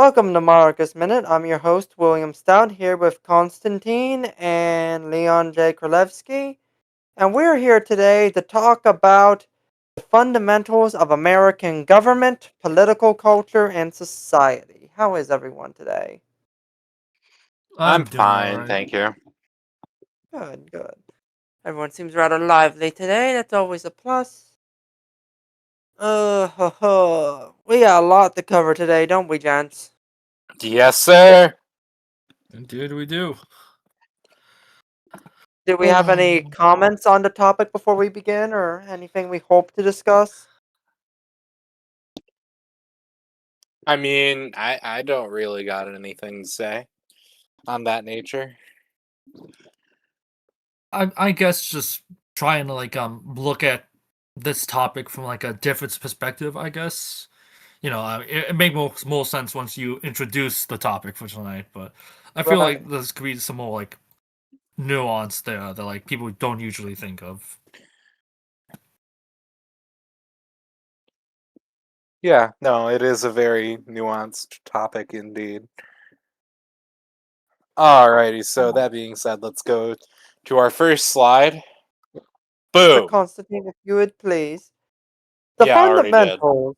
Welcome to Monarchist Minute. I'm your host, William Stout, here with Konstantin and Leon J. Krolewski. And we're here today to talk about the fundamentals of American government, political culture, and society. How is everyone today? I'm I'm doing fine, alright. thank you. Good, good. Everyone seems rather lively today. That's always a plus. We got a lot to cover today, don't we, gents? Yes, sir. Indeed, we do. Do we have any Oh, comments on the topic before we begin, or anything we hope to discuss? I don't really got anything to say on that nature. I guess just trying to look at this topic from like a different perspective. I guess it make more sense once you introduce the topic for tonight. But I feel Right. like there's could be some more like nuance there that like people don't usually think of. Yeah, no, it is a very nuanced topic indeed. Alrighty, so that being said, let's go to our first slide. Mr. Boom. Constantine, if you would please. The Yeah, I already did. fundamentals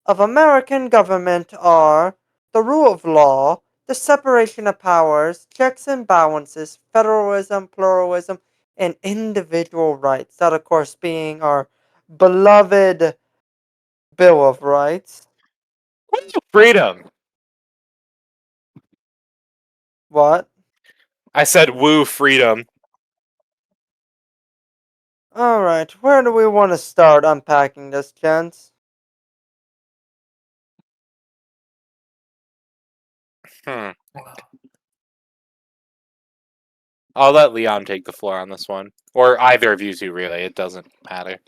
of American government are the rule of law, the separation of powers, checks and balances, federalism, pluralism, and individual rights. That, of course, being our beloved Bill of Rights. Freedom. What? I said woo freedom. Alright, where do we want to start unpacking this, gents? Hmm. I'll let Leon take the floor on this one. Or either of you two, really. It doesn't matter.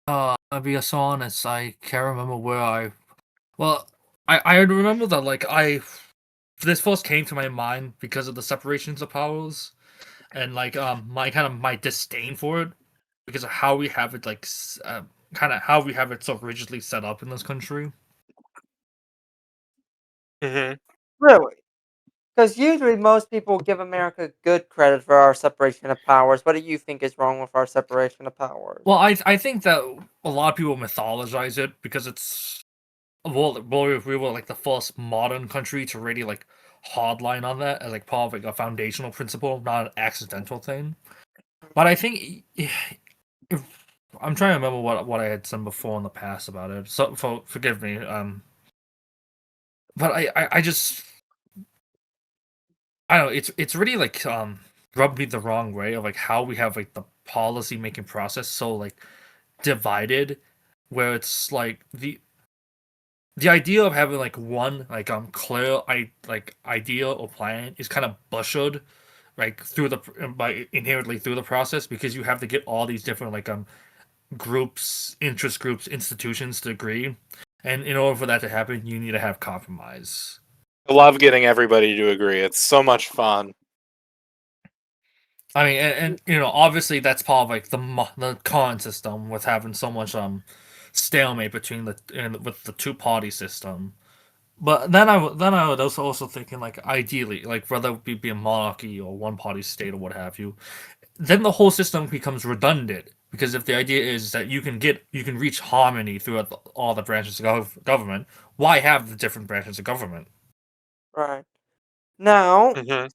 I'll be so honest. I can't remember where I. Well, I remember that this first came to my mind because of the separations of powers and my disdain for it because of how we have it kind of how we have it so rigidly set up in this country. Mm-hmm. Really? Because usually most people give America good credit for our separation of powers. What do you think is wrong with our separation of powers? Well, I think that a lot of people mythologize it because it's we were like the first modern country to really like hardline on that as like part of like a foundational principle, not an accidental thing. But I think if I'm trying to remember what I had said before in the past about it, so forgive me. But I just I don't know. It's really like rubbed me the wrong way of like how we have like the policy making process so like divided, where it's like the idea of having like one like clear idea or plan is kind of butchered like through the by inherently through the process because you have to get all these different groups, interest groups, institutions to agree, and in order for that to happen, you need to have compromise. I love getting everybody to agree. It's so much fun. I mean, and obviously that's part of like the current system with having so much stalemate between with the two party system. But then I was also thinking like ideally, like whether it be a monarchy or one party state or what have you, then the whole system becomes redundant because if the idea is that you can reach harmony throughout all the branches of government, why have the different branches of government? Right. Now, Mm-hmm.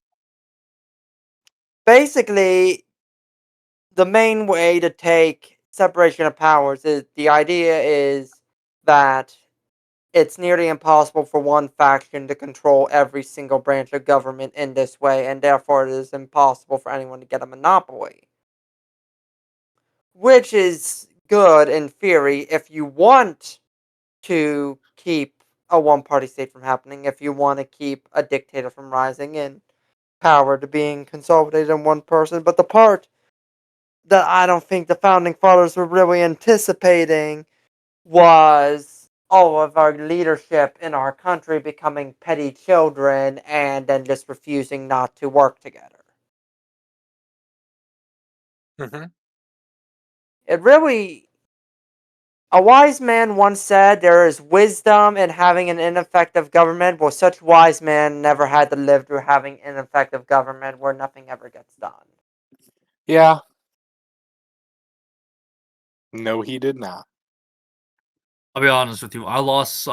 basically, the main way to take separation of powers is the idea is that it's nearly impossible for one faction to control every single branch of government in this way, and therefore it is impossible for anyone to get a monopoly. Which is good in theory if you want to keep a one party state from happening, if you want to keep a dictator from rising and power to being consolidated in one person. But the part that I don't think the founding fathers were really anticipating was all of our leadership in our country becoming petty children and then just refusing not to work together. Mm-hmm. It really A wise man once said there is wisdom in having an ineffective government. Well, such wise man never had to live through having ineffective government where nothing ever gets done. Yeah. No, he did not. I'll be honest with you. I lost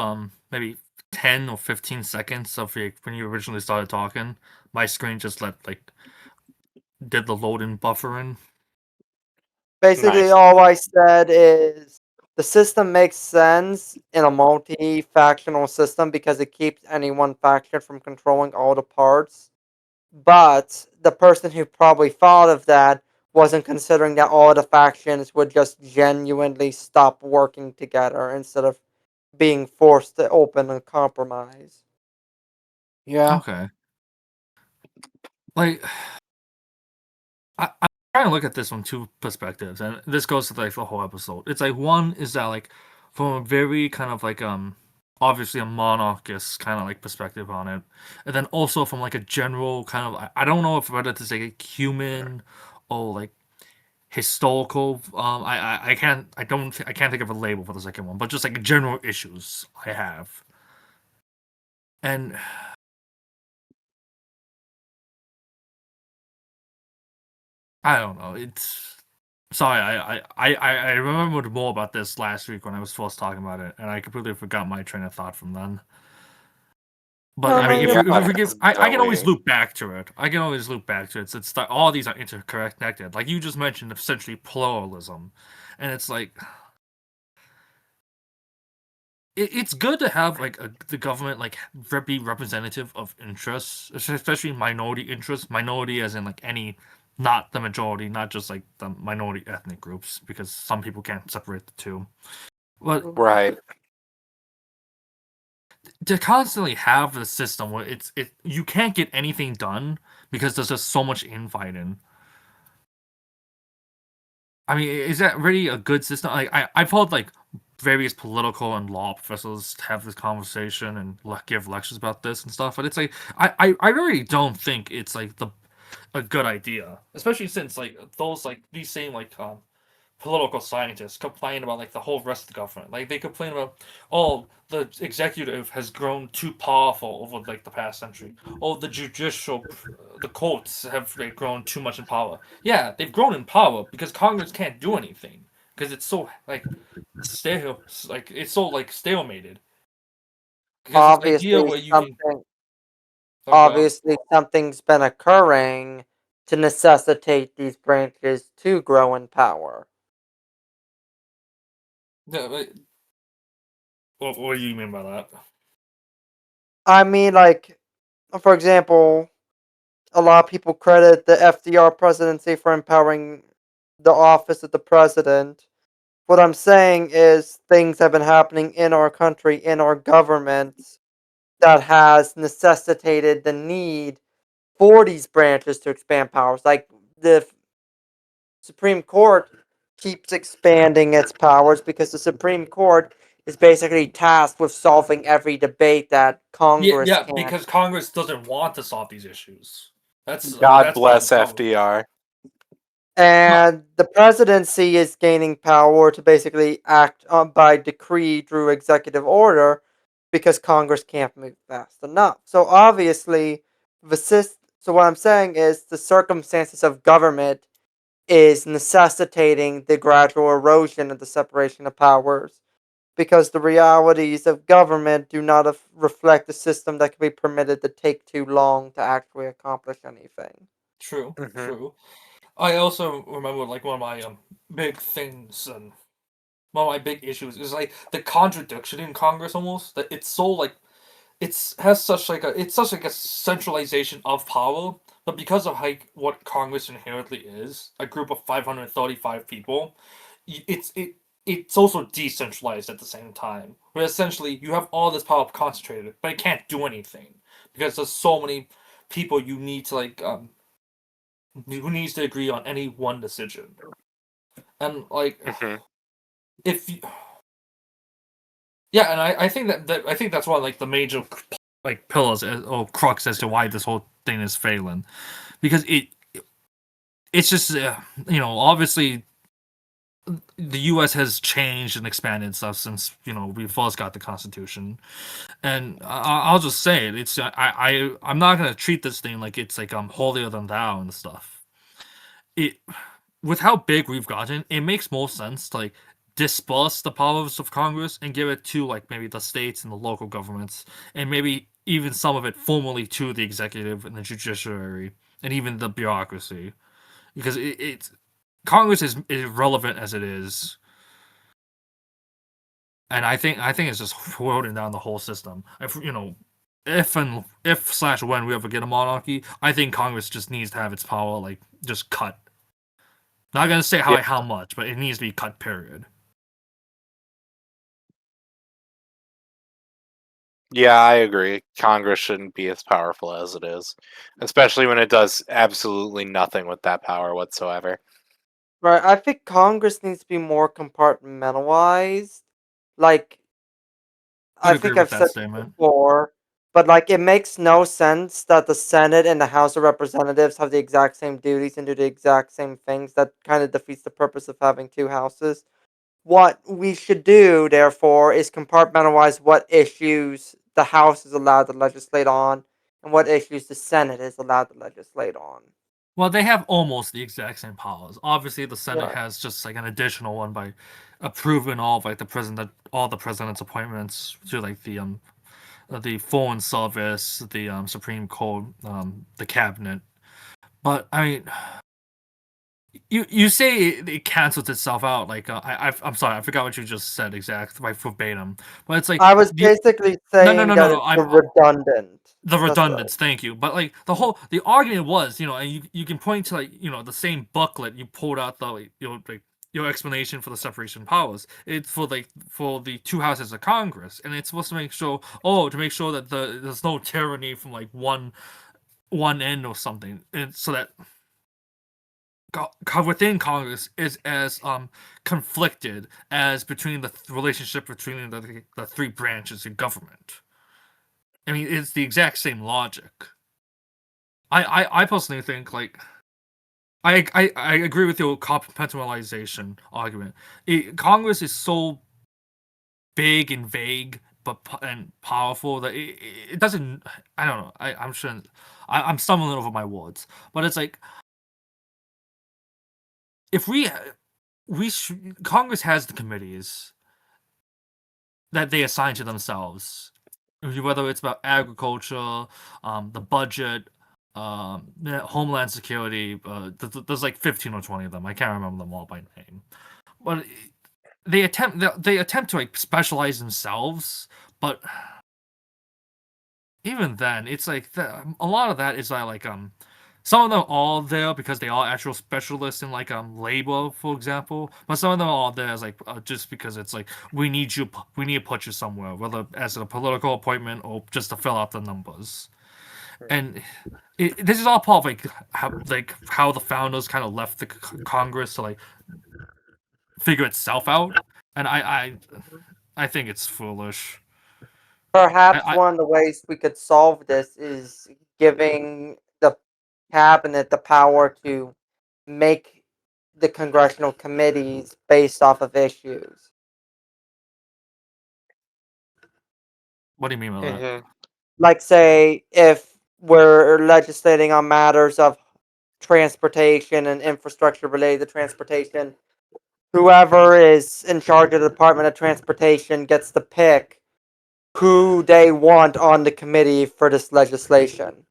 maybe 10 or 15 seconds of when you originally started talking. My screen just did the loading buffering. Basically, Nice. all I said is the system makes sense in a multi-factional system because it keeps any one faction from controlling all the parts. But the person who probably thought of that wasn't considering that all the factions would just genuinely stop working together instead of being forced to open a compromise. Yeah. Okay. Like, I'm trying to look at this from two perspectives, and this goes to like the whole episode. It's like one is that like from a very kind of like obviously a monarchist kind of like perspective on it, and then also from like a general kind of I don't know if whether to say like human or like historical. I can't I can't think of a label for the second one, but just like general issues I have, and I don't know. It's sorry. I remembered more about this last week when I was first talking about it, and I completely forgot my train of thought from then. But No, I no, mean, you're if we Yeah, forgive, that's I can always Zoe. loop back to it. I can always loop back to it. It's all these are interconnected. Like you just mentioned, essentially pluralism, and it's like it's good to have like the government like be representative of interests, especially minority interests. Minority as in like any, not the majority, not just like the minority ethnic groups, because some people can't separate the two. But Right. to constantly have the system where you can't get anything done because there's just so much infighting. I mean, is that really a good system? Like I've heard like various political and law professors have this conversation and give lectures about this and stuff, but it's like I really don't think it's like a good idea, especially since like those like these same like political scientists complain about like the whole rest of the government. Like they complain about, oh, the executive has grown too powerful over like the past century. Oh, the courts have like, grown too much in power. Yeah, they've grown in power because Congress can't do anything because it's so like it's so like stalemated. Because this idea obviously where you can, something okay, obviously something's been occurring to necessitate these branches to grow in power. yeah, what do you mean by that? I mean, like, for example, a lot of people credit the FDR presidency for empowering the office of the president. What I'm saying is things have been happening in our country, in our government, that has necessitated the need for these branches to expand powers. Like the Supreme Court keeps expanding its powers because the Supreme Court is basically tasked with solving every debate that Yeah, Congress yeah, can't. because Congress doesn't want to solve these issues. God That's part of the bless problem. FDR. No, And the presidency is gaining power to basically act by decree through executive order because Congress can't move fast enough. So obviously, so what I'm saying is the circumstances of government is necessitating the gradual erosion of the separation of powers because the realities of government do not reflect a system that can be permitted to take too long to actually accomplish anything. true, Hmm. true. I also remember like one of my big things and one of my big issues is like the contradiction in Congress almost that it's so like it's such like a centralization of power, but because of like what Congress inherently is, a group of 535 people, it's also decentralized at the same time. Where essentially you have all this power concentrated, but it can't do anything because there's so many people you need to like who needs to agree on any one decision. And like Hmm. if you, yeah, and I think that I think that's one of like the major like pillars or crux as to why this whole thing is failing because it's just obviously the U.S. has changed and expanded stuff since we first got the Constitution, and I'll just say it. It's I'm not gonna treat this thing like it's like holier than thou and stuff. It With how big we've gotten, it makes more sense to like disperse the powers of Congress and give it to like maybe the states and the local governments, and maybe even some of it formally to the executive and the judiciary and even the bureaucracy, because it's Congress is irrelevant as it is, and I think it's just floating down the whole system. If slash when we ever get a monarchy, I think Congress just needs to have its power like just cut. Not gonna say Yeah, how much, but it needs to be cut. Period. yeah, I agree. Congress shouldn't be as powerful as it is, especially when it does absolutely nothing with that power whatsoever. Right. I think Congress needs to be more compartmentalized. Like, Would I agree think with I've that said this statement. before, but like it makes no sense that the Senate and the House of Representatives have the exact same duties and do the exact same things. That kind of defeats the purpose of having two houses. What we should do, therefore, is compartmentalize what issues the House is allowed to legislate on and what issues the Senate is allowed to legislate on. Well, they have almost the exact same powers. Obviously, the Senate Right. has just like an additional one by approving all of like all the president's appointments to like the Foreign Service, the Supreme Court, the cabinet. But I mean, you say it cancels itself out. Like I'm sorry, I forgot what you just said exactly, like verbatim. But it's like I was the basically no no saying no no that no. it's the redundant. The That's right. redundance, thank you. But like the argument was, and you can point to like the same booklet you pulled out the like your explanation for the separation of powers. It's for the two houses of Congress, and it's supposed to make sure to make sure that there's no tyranny from like one end or something, and so that within Congress is as conflicted as between the relationship between the three branches of government. I mean, it's the exact same logic. I personally think like I agree with your compartmentalization argument. Congress is so big and vague and powerful that it doesn't. I don't know. I'm sure I'm stumbling over my words, but it's like if Congress has the committees that they assign to themselves, whether it's about agriculture, the budget, homeland security. There's like 15 or 20 of them. I can't remember them all by name, but they attempt to like specialize themselves. But even then, it's like a lot of that is like some of them are all there because they are actual specialists in like labor, for example. But some of them are all there as like just because it's like we need to put you somewhere, whether as a political appointment or just to fill out the numbers. And this is all part of how the founders kind of left the Congress to like figure itself out. And I think it's foolish. Perhaps I one of the ways we could solve this is giving the cabinet the power to make the congressional committees based off of issues. What do you mean by that? Hmm. Like, say, if we're legislating on matters of transportation and infrastructure related to transportation, whoever is in charge of the Department of Transportation gets to pick who they want on the committee for this legislation.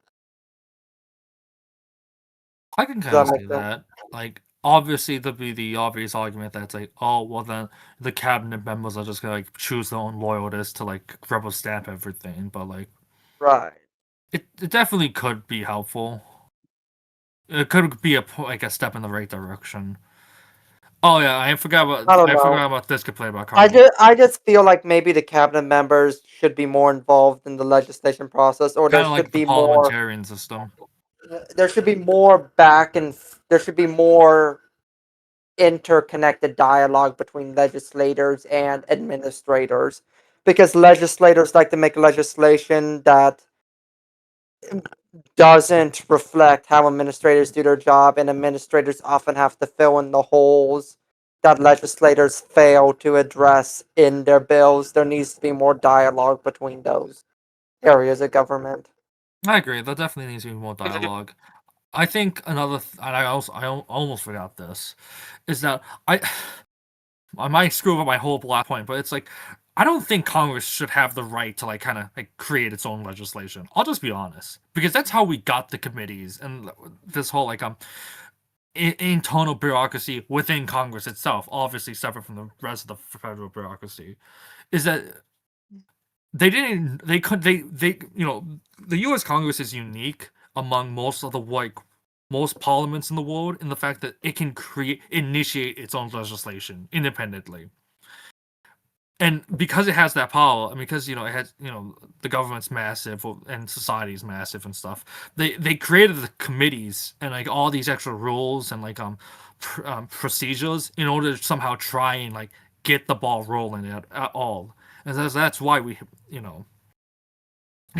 I can Does kind that of make see sense? that. Like, obviously, there'd be the obvious argument that's like, oh, well, then the cabinet members are just gonna like choose their own loyalists to like rubber stamp everything. But like, Right. it definitely could be helpful. It could be like a step in the right direction. Oh yeah, I don't I know. forgot about this complaint about Congress. I just feel like maybe the cabinet members should be more involved in the legislation process, or Kind of like the parliamentarian system. there should be more back and there should be more interconnected dialogue between legislators and administrators, because legislators like to make legislation that doesn't reflect how administrators do their job, and administrators often have to fill in the holes that legislators fail to address in their bills. There needs to be more dialogue between those areas of government. I agree. There definitely needs to be more dialogue. I think another, and almost forgot this, is that I might screw up my whole black point, but it's like I don't think Congress should have the right to like kind of like create its own legislation. I'll just be honest, because that's how we got the committees and this whole like internal bureaucracy within Congress itself, obviously separate from the rest of the federal bureaucracy, is that they the U.S. Congress is unique among most of the most parliaments in the world in the fact that it can initiate its own legislation independently. And because it has that power, and because it has the government's massive and society's massive and stuff, they created the committees and like all these extra rules and like procedures in order to somehow try and like get the ball rolling at all. And that's why we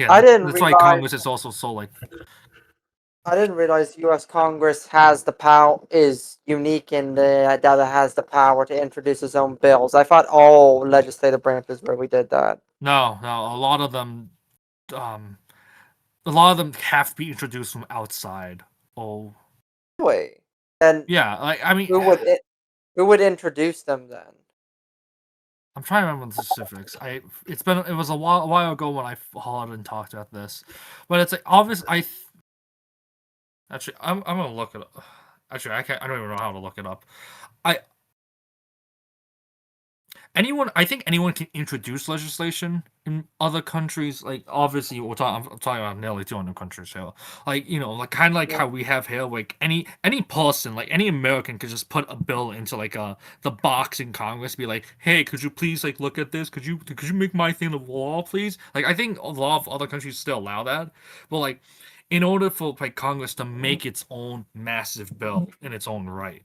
I didn't that's why realize Congress is also so like I didn't realize U.S. Congress has the power is unique in that it has the power to introduce its own bills. I thought all legislative branches where we did that. no, um a lot of them have to be introduced from outside. Oh Wait, then yeah, like I mean, who would introduce them then? I'm trying to remember the specifics. It was a while ago when I followed and talked about this, but it's like obvious. Actually I'm gonna look it up. Actually, I don't even know how to look it up. I I think anyone can introduce legislation in other countries. Like obviously, I'm talking about nearly 200 countries here. Like like kind of like Yeah. how we have here. Like any person, like any American, could just put a bill into like the box in Congress, be like, hey, could you please like look at this? Could you make my thing the law, please? Like I think a lot of other countries still allow that, but like in order for like Congress to make its own massive bill in its own right,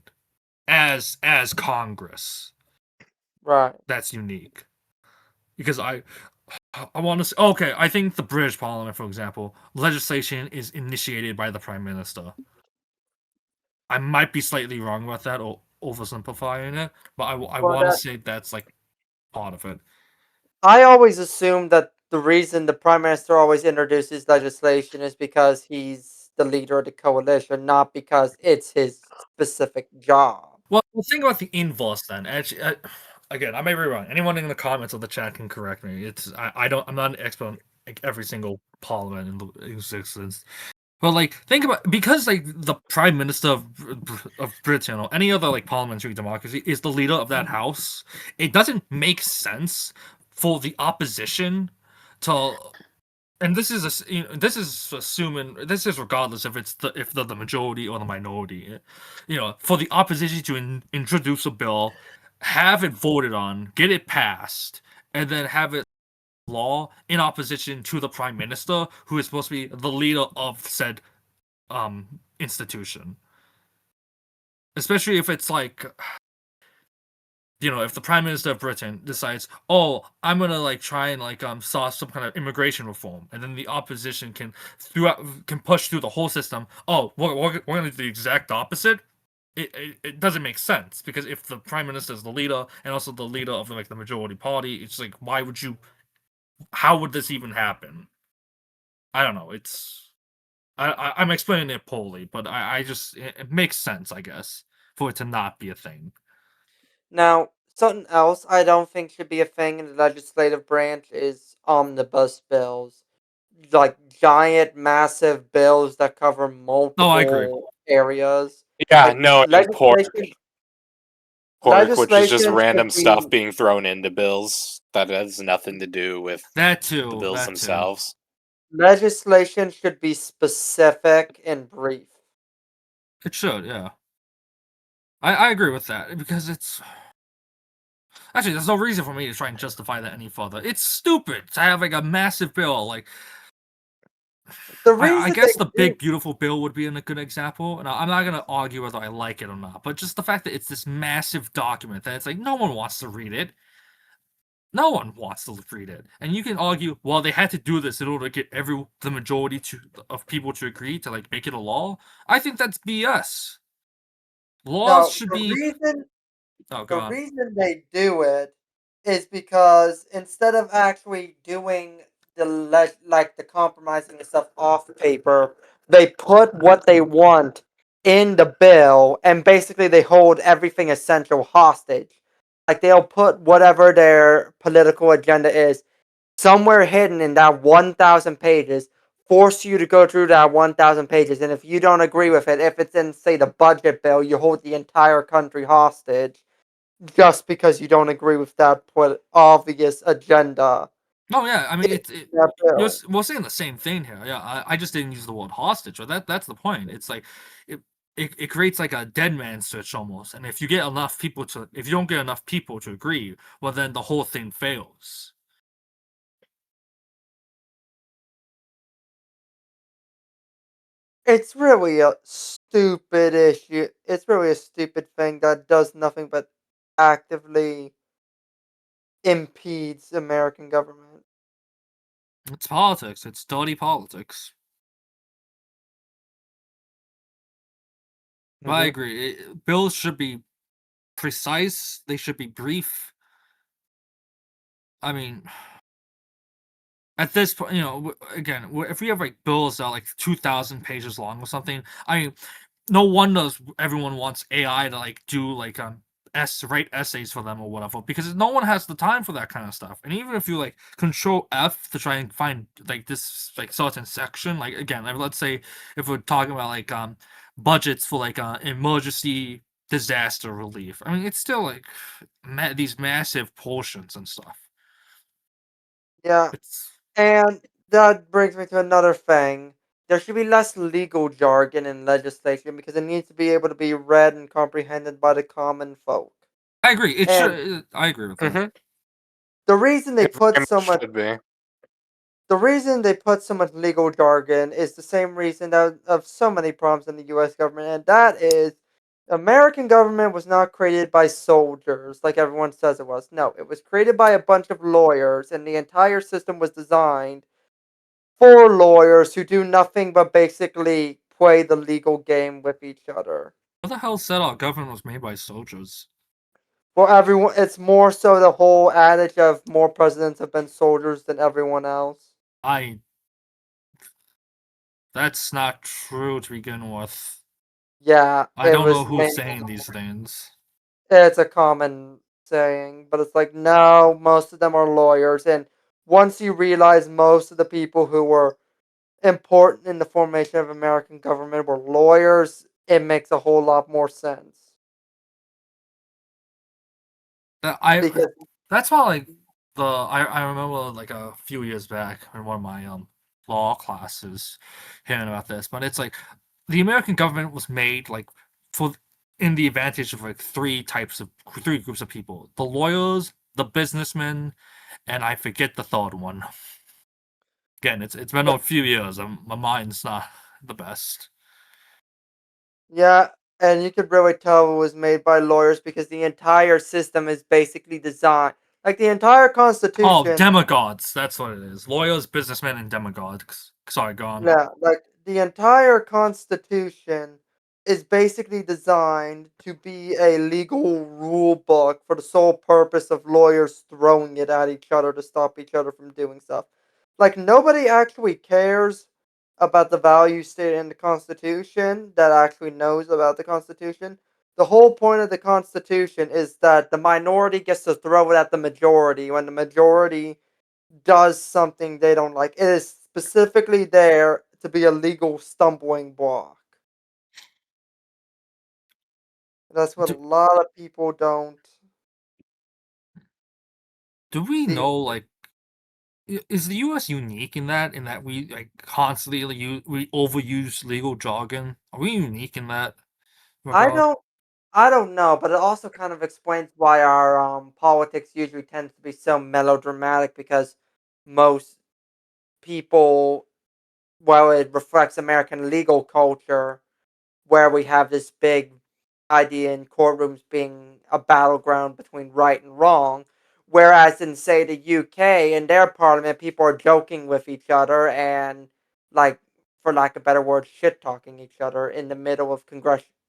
as Congress, Right. that's unique because I want to say, okay, I think the British Parliament, for example, legislation is initiated by the Prime Minister. I might be slightly wrong about that or oversimplifying it, but I Well, want to say that's like part of it. I always assume that the reason the prime minister always introduces legislation is because he's the leader of the coalition, not because it's his specific job. Well, think about the inverse then. Actually, again, I may be wrong. Anyone in the comments of the chat can correct me. I don't. I'm not an expert on like every single parliament in the existence. But like, think about because like the prime minister of Britain or any other like parliamentary democracy is the leader of that house. It doesn't make sense for the opposition to, and this is assuming this is regardless if if they're the majority or the minority. For the opposition to introduce a bill, have it voted on, get it passed, and then have it law in opposition to the prime minister, who is supposed to be the leader of said institution. Especially if it's like if the prime minister of Britain decides, oh, I'm gonna like try and like start some kind of immigration reform, and then the opposition can push through the whole system. Oh, we're gonna do the exact opposite. It doesn't make sense because if the prime minister is the leader and also the leader of like the majority party, it's like why would you? How would this even happen? I don't know. I'm explaining it poorly, but I just it makes sense, I guess, for it to not be a thing. Now, something else I don't think should be a thing in the legislative branch is omnibus bills. Like giant, massive bills that cover No, I agree. multiple areas. Yeah, Like no, and pork, which is just legislation random should stuff be being thrown into bills that has nothing to do with That the too. bills That too. themselves. legislation should be specific and brief. It should, yeah. I agree with that because it's actually there's no reason for me to try and justify that any further. It's stupid to have like a massive bill. Like The I reason they guess the do big beautiful bill would be a good example, and I'm not gonna argue whether I like it or not. But just the fact that it's this massive document that it's like no one wants to read it. No one wants to read it, and you can argue, well, they had to do this in order to get the majority of people to agree to like make it a law. I think that's BS. Laws no should the be reason Oh, go The on. reason they do it is because instead of actually doing like the compromising and stuff off paper, they put what they want in the bill, and basically they hold everything essential hostage. Like they'll put whatever their political agenda is somewhere hidden in that 1,000 pages, force you to go through that 1,000 pages, and if you don't agree with it, if it's in, say, the budget bill, you hold the entire country hostage just because you don't agree with that obvious agenda Oh yeah, I mean in it that bill. we're saying the same thing here. Yeah, I just didn't use the word hostage. But that's the point. It's like it, it creates like a dead man switch almost. And if you don't get enough people to agree, well then the whole thing fails. It's really a stupid issue. It's really a stupid thing that does nothing but actively impedes American government. It's politics. It's dirty politics. But I Mm-hmm. agree. Bills should be precise. They should be brief. I mean, at this point, again, if we have like bills that are like 2,000 pages long or something, I mean, no wonder everyone wants AI to like do like write essays for them or whatever, because no one has the time for that kind of stuff. And even if you like control F to try and find like this like certain section, like again, like, let's say if we're talking about like budgets for like emergency disaster relief, I mean it's still like these massive portions and stuff. Yeah, It's and that brings me to another thing. There should be less legal jargon in legislation because it needs to be able to be read and comprehended by the common folk. I agree. It And should. I agree with that. Hmm. the reason they It put very so much much should be. the reason they put so much legal jargon is the same reason of so many problems in the US government, and that is American government was not created by soldiers like everyone says it was. No, it was created by a bunch of lawyers, and the entire system was designed for lawyers who do nothing but basically play the legal game with each other. What the hell said our government was made by soldiers? For everyone, it's more so the whole adage of more presidents have been soldiers than everyone else. I. That's not true to begin with. Yeah, I it don't know was who's mainly. saying these things. It's a common saying, but it's like, no, most of them are lawyers. And once you realize most of the people who were important in the formation of American government were lawyers, it makes a whole lot more sense. That I. Because That's why like I remember like a few years back in one of my law classes hearing about this, but it's like the American government was made like for in the advantage of like three groups of people: the lawyers, the businessmen, and I forget the third one. Again, it's been a few years. My mind's not the best. yeah, and you could really tell it was made by lawyers because the entire system is basically designed like the entire Oh, Constitution. demagogues. That's what it is. Lawyers, businessmen, and demagogues. Sorry, go on. Yeah, like the entire Constitution is basically designed to be a legal rule book for the sole purpose of lawyers throwing it at each other to stop each other from doing stuff. Like, nobody actually cares about the values stated in the Constitution that actually knows about the Constitution. The whole point of the Constitution is that the minority gets to throw it at the majority when the majority does something they don't like. It is specifically there to be a legal stumbling block. That's what a Do, lot of people don't do we see. know like is the U.S. unique in that we like constantly we overuse legal jargon? Are we unique in that I regard? don't I don't know, but it also kind of explains why our politics usually tends to be so melodramatic because most people, well, it reflects American legal culture where we have this big idea in courtrooms being a battleground between right and wrong. Whereas in, say, the UK, in their parliament, people are joking with each other and, like, for lack of a better word, shit talking each other in the middle of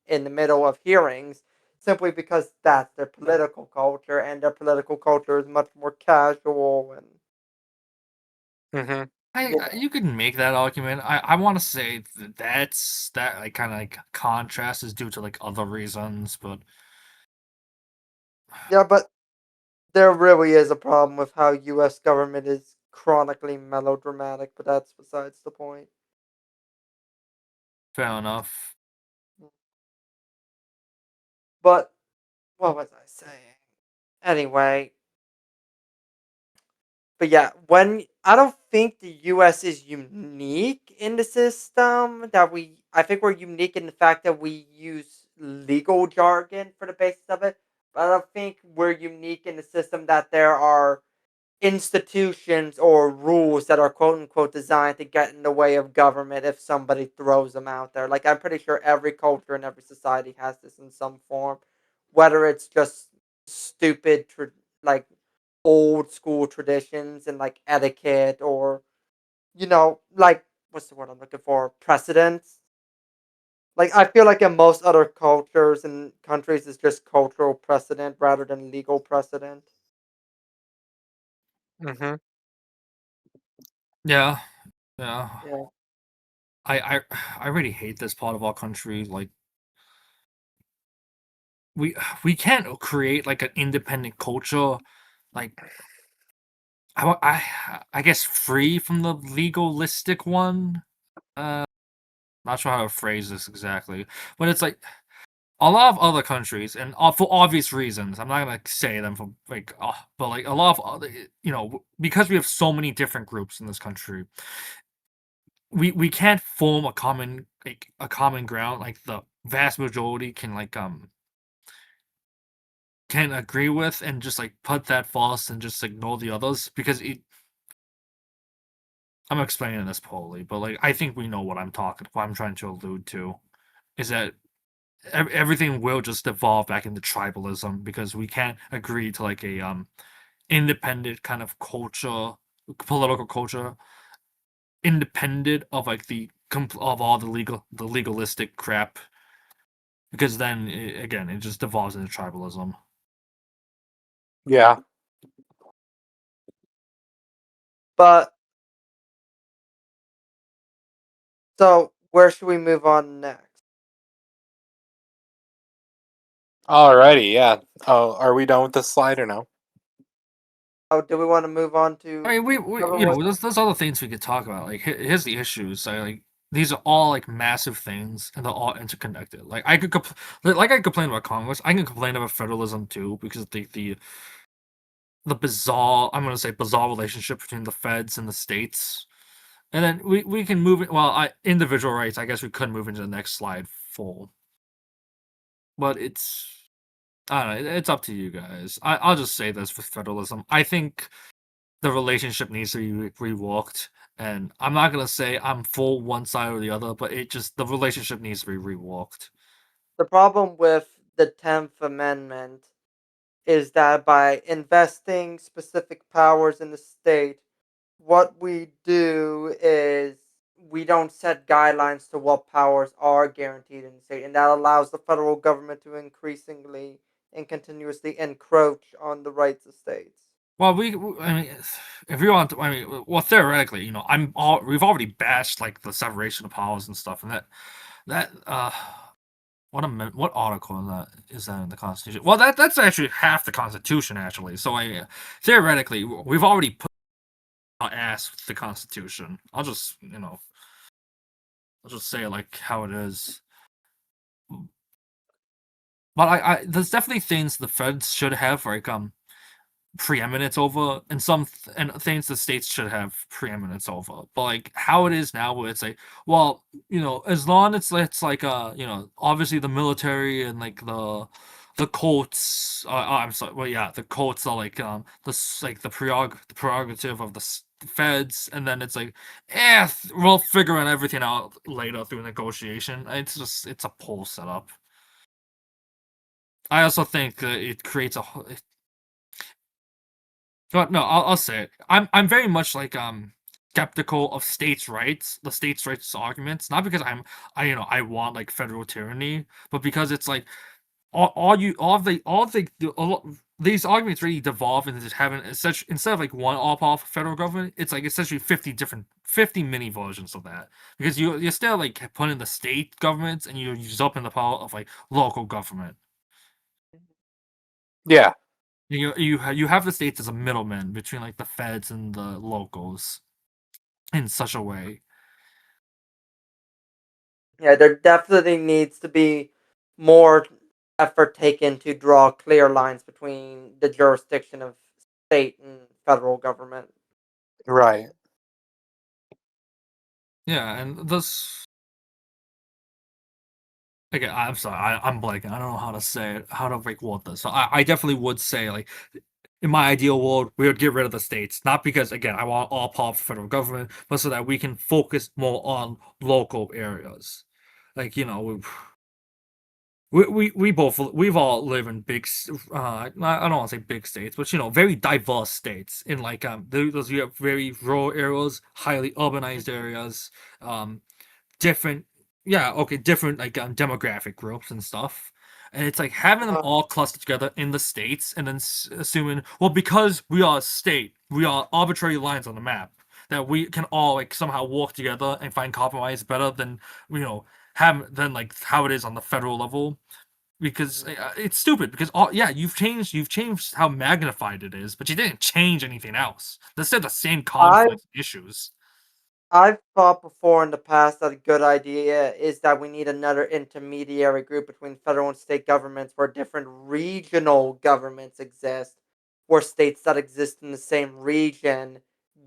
in the middle of hearings. simply because that's their political culture, and their political culture is much more casual and Hmm. You can make that argument. I want to say that like kind of like contrast is due to like other reasons, but yeah, but there really is a problem with how U.S. government is chronically melodramatic, but that's besides the point. fair enough. But what was I saying? Anyway, but yeah, when I don't think the U.S. is unique in the system that I think we're unique in the fact that we use legal jargon for the basis of it. But I don't think we're unique in the system that there are institutions or rules that are quote unquote designed to get in the way of government if somebody throws them out there. Like I'm pretty sure every culture and every society has this in some form, whether it's just stupid like old school traditions and like etiquette or like what's the word I'm looking for? Precedents. Like I feel like in most other cultures and countries it's just cultural precedent rather than legal precedent. Hmm. Yeah, yeah. Yeah. I I I really hate this part of our country. Like we we can't create like an independent culture, like I guess free from the legalistic one. Not sure how to phrase this exactly, but it's like a lot of other countries, and for obvious reasons, I'm not gonna say them for like, but like a lot of other, because we have so many different groups in this country, we can't form a common ground. Like the vast majority can agree with, and just like put that false and just ignore the others because I'm explaining this poorly, but like I think we know what I'm trying to allude to is that everything will just devolve back into tribalism because we can't agree to like a independent kind of culture, political culture, independent of like of all the legalistic crap, because then again it just devolves into tribalism. Yeah. But so where should we move on next? Alrighty. Yeah. Oh, are we done with this slide or no? Oh, do we want to move on I to mean, we government? there's other things we could talk about. Like here's the issues. Like these are all like massive things, and they're all interconnected. Like like I complain about Congress. I can complain about federalism too because the bizarre, I'm gonna say bizarre relationship between the feds and the states. And then we can move it. Well, individual rights. I guess we could move into the next slide full, but I don't know. It's up to you guys. I'll just say this with federalism. I think the relationship needs to be reworked, and I'm not gonna say I'm full one side or the other, but the relationship needs to be reworked. The problem with the 10th Amendment is that by investing specific powers in the state, what we do is we don't set guidelines to what powers are guaranteed in the state, and that allows the federal government to increasingly and continuously encroach on the rights of states. Well, I mean, if you want, I mean, well, theoretically, we've already bashed like the separation of powers and stuff, and that what article is that in the Constitution? Well, that's actually half the Constitution, actually. So, theoretically, we've already put our ass with the Constitution. I'll just say it like how it is. But there's definitely things the feds should have, like preeminence over, and and things the states should have preeminence over. But like how it is now, where it's like, well, as long as it's like obviously the military and like the courts. I'm sorry. Well, yeah, the courts are like like the prerogative of the feds, and then it's like, we'll figure out everything out later through negotiation. It's a poor setup. I also think that it creates but no, I'll say it. I'm very much like skeptical of the states' rights arguments. Not because I want like federal tyranny, but because it's like these arguments really devolve into just having such instead of like one all-powerful federal government, it's like essentially 50 mini versions of that because you're still like putting the state governments and you're usurping the power of like local government. Yeah. You have the states as a middleman between like the feds and the locals in such a way. Yeah, there definitely needs to be more effort taken to draw clear lines between the jurisdiction of state and federal government. Right. Yeah, and this again, I'm sorry, I'm blanking. I don't know how to say it, how to like word this. So I definitely would say like in my ideal world, we would get rid of the states, not because again I want all powerful federal government, but so that we can focus more on local areas. Like we've all live in I don't want to say big states, but very diverse states. In like those you have very rural areas, highly urbanized areas, um, different yeah, okay, different like demographic groups and stuff. And it's like having them Uh, all clustered together in the states and then assuming, well, because we are a state, we are arbitrary lines on the map that we can all like somehow work together and find compromise better than you know have than like how it is on the federal level because mhm. it's stupid because all yeah you've changed how magnified it is but you didn't change anything else. They're still the same I conflict issues. I've thought before in the past that a good idea is that we need another intermediary group between federal and state governments where different regional governments exist, where states that exist in the same region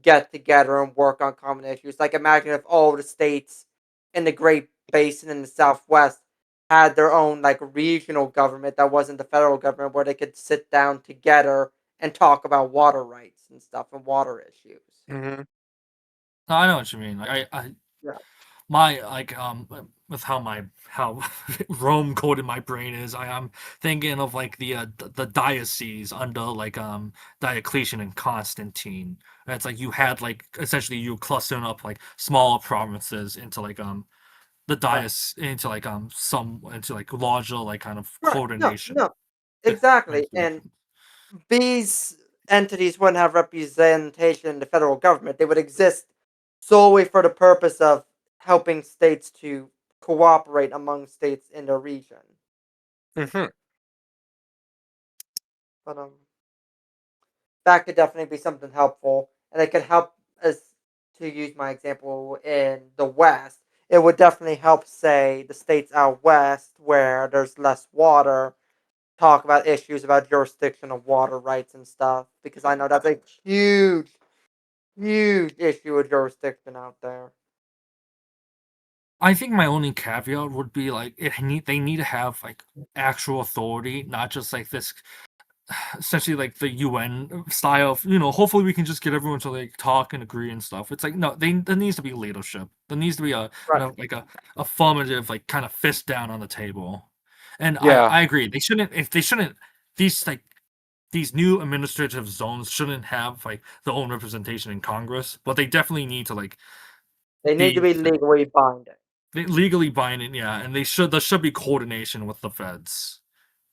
get together and work on common issues. Like imagine if all the states in the Great Basin in the Southwest had their own like regional government that wasn't the federal government where they could sit down together and talk about water rights and stuff and water issues. Hmm. No, I know what you mean. Like I Yeah. my like with how Rome coded my brain is I am thinking of like the diocese under like Diocletian and Constantine. And it's like you had like essentially you clustering up like smaller provinces into like the Right. diocese into like some into like larger like kind of Right. No, coordination. no. Exactly. Makes a And difference. these entities wouldn't have representation in the federal government. They would exist solely for the purpose of helping states to cooperate among states in the region. Hmm. But that could definitely be something helpful, and it could help us to use my example in the West. It would definitely help, say, the states out west where there's less water talk about issues about jurisdiction of water rights and stuff because I know that's a huge, huge issue of jurisdiction out there. I think my only caveat would be like they need to have like actual authority, not just like this essentially like the UN style of, hopefully we can just get everyone to like talk and agree and stuff. It's like no, there needs to be leadership. There needs to be Right. like a affirmative like kind of fist down on the table. And Yeah. I agree. They shouldn't these like these new administrative zones shouldn't have like their own representation in Congress, but they definitely need to like They need to be be legally binding. legally binding, yeah, and there should be coordination with the feds.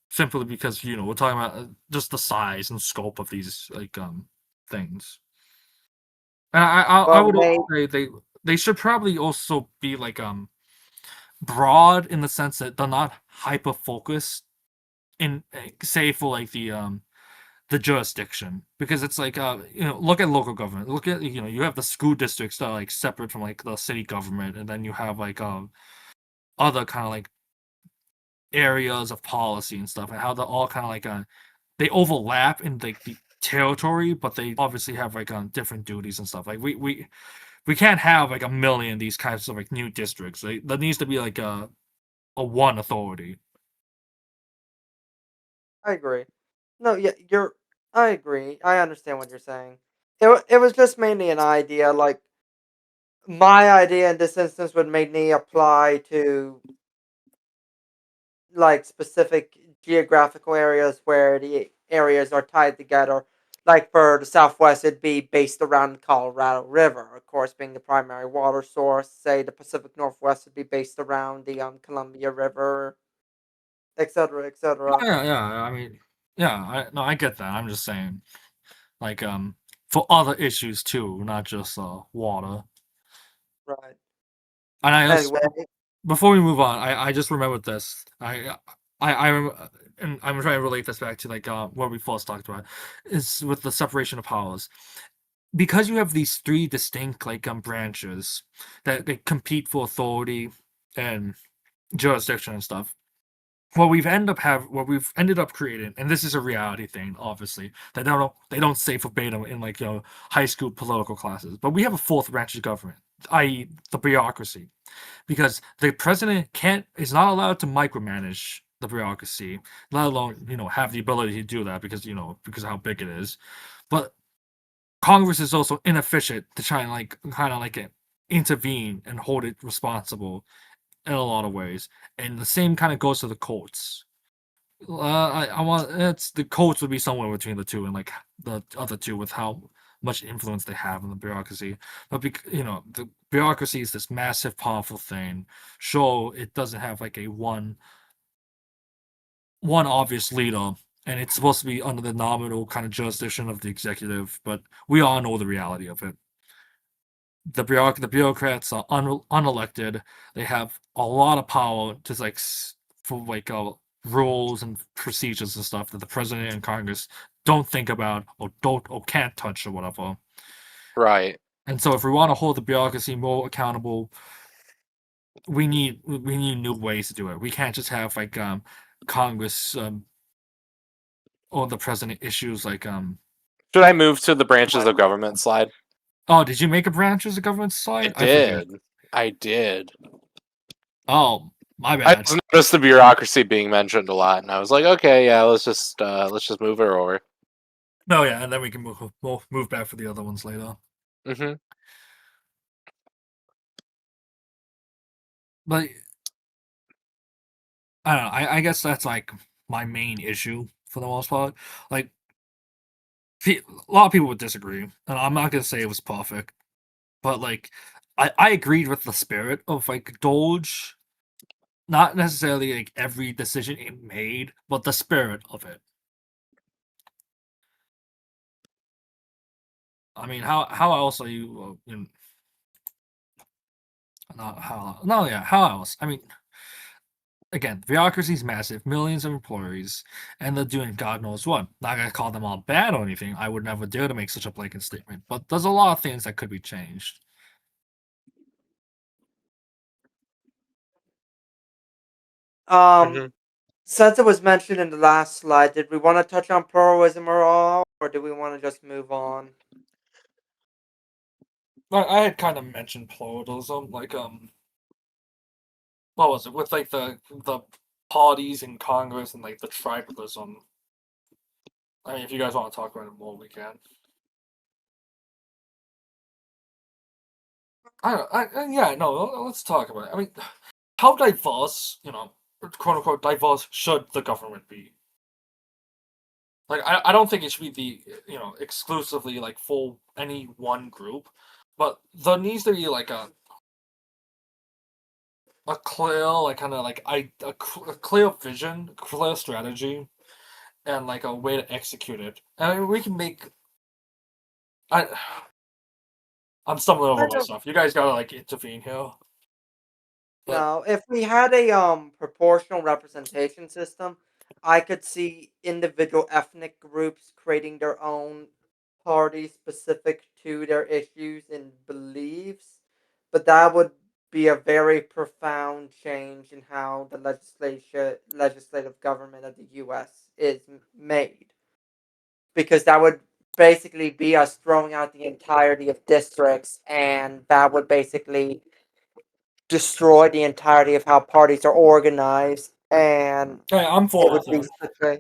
Simply because, we're talking about, just the size and scope of these, like, things. And I Well, would also mate, say they should probably also be, like, broad in the sense that they're not hyper-focused in, say, for, like, the jurisdiction. Because it's like, look at local government. Look at, you have the school districts that are, like, separate from, like, the city government, and then you have, like, other kinda, like, areas of policy and stuff, and how they're all kinda, like, they overlap in like the territory, but they obviously have like different duties and stuff. Like we can't have like a million of these kinds of like new districts. There needs to be like a one authority. I agree. No, yeah, I agree. I understand what you're saying. It was just mainly an idea. Like my idea in this instance would mainly apply to like specific geographical areas where the areas are tied together. Like for the Southwest, it'd be based around the Colorado River, of course, being the primary water source. Say the Pacific Northwest would be based around the Columbia River, etc., etc. Yeah. I mean, yeah. I get that. I'm just saying, like, for other issues too, not just water. Right. And I also, Anyway, before we move on, I just remembered this. And I'm trying to relate this back to like what we first talked about, is with the separation of powers. Because you have these three distinct like branches that they compete for authority and jurisdiction and stuff. What we've ended up creating, and this is a reality thing, obviously, that they don't say verbatim in like high school political classes, but we have a fourth branch of government, i.e., the bureaucracy, because the president is not allowed to micromanage the bureaucracy, let alone have the ability to do that because of how big it is. But Congress is also inefficient to try and like kind of like intervene and hold it responsible in a lot of ways, and the same kind of goes to the courts. I want it's the courts would be somewhere between the two and like the other two with how much influence they have in the bureaucracy. But the bureaucracy is this massive, powerful thing. Sure, it doesn't have like a one obvious leader, and it's supposed to be under the nominal kind of jurisdiction of the executive, but we all know the reality of it. The bureaucrats are unelected. They have a lot of power to like for like rules and procedures and stuff that the president and Congress don't think about or can't touch or whatever. Right. And so, if we want to hold the bureaucracy more accountable, we need new ways to do it. We can't just have like Congress or the president issues like Should I move to the branches of government slide? Oh, did you make a branch as a government I slide? I forget. did. I did. Oh, my I bad. just noticed the bureaucracy being mentioned a lot, and I was like, okay, yeah, let's just move her over. No, yeah, and then we can move back for the other ones later. Mm-hmm. But I don't know. I guess that's like my main issue for the most part. Like a lot of people would disagree, and I'm not gonna say it was perfect, but like I agreed with the spirit of like Doge, not necessarily like every decision it made, but the spirit of it. I mean, how else are you? Not how? No, yeah, how else? I mean, again, bureaucracy is massive, millions of employees, and they're doing God knows what. Not gonna call them all bad or anything. I would never dare to make such a blanket statement. But there's a lot of things that could be changed. um, Mm-hmm. since it was mentioned in the last slide, did we want to touch on pluralism at all, or do we want to just move on? I had kind of mentioned pluralism, like what was it with like the parties in Congress and like the tribalism. I mean, if you guys want to talk about it more, we can. I don't. Yeah, no. Let's talk about it. I mean, how diverse, quote unquote diverse, should the government be? Like, I don't think it should be exclusively like for any one group, but there needs to be like a clear like kind of like a clear vision, clear strategy, and like a way to execute it. And I mean, we can make. I I'm stumbling over I my don't stuff. You guys gotta like intervene here. But know. If we had a proportional representation system, I could see individual ethnic groups creating their own party specific to their issues and beliefs, but that would be a very profound change in how the legislative government of the U.S. is made, because that would basically be us throwing out the entirety of districts, and that would basically destroy the entirety of how parties are organized, and hey, I'm it for would it be though. such a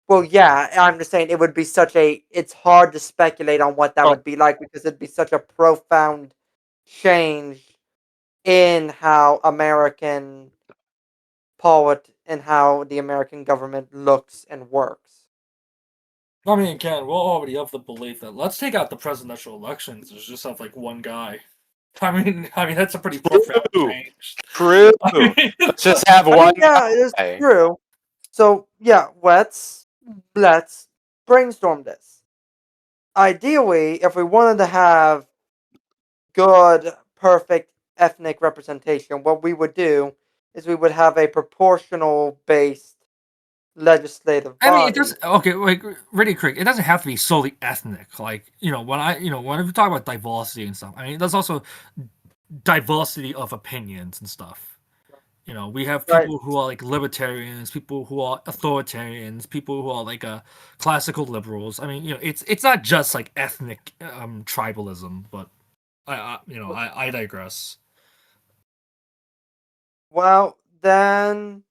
well, yeah, I'm just saying it would be such a it's hard to speculate on what that Oh, would be like, because it'd be such a profound change in how American and how the American government looks and works. I mean, again, we're already of the belief that let's take out the presidential elections. There's just have like one guy. I mean that's a pretty profound true. change. True. I mean, Let's just have I one mean, yeah, it's guy. true. So yeah, let's brainstorm this. Ideally, if we wanted to have good, perfect ethnic representation, what we would do is we would have a proportional based legislative I mean, it body. does. Okay, like really quick. It doesn't have to be solely ethnic. Like when we talk about diversity and stuff. I mean, there's also diversity of opinions and stuff. We have Right. people who are like libertarians, people who are authoritarians, people who are like classical liberals. I mean, it's not just like ethnic tribalism, but I digress. Well, then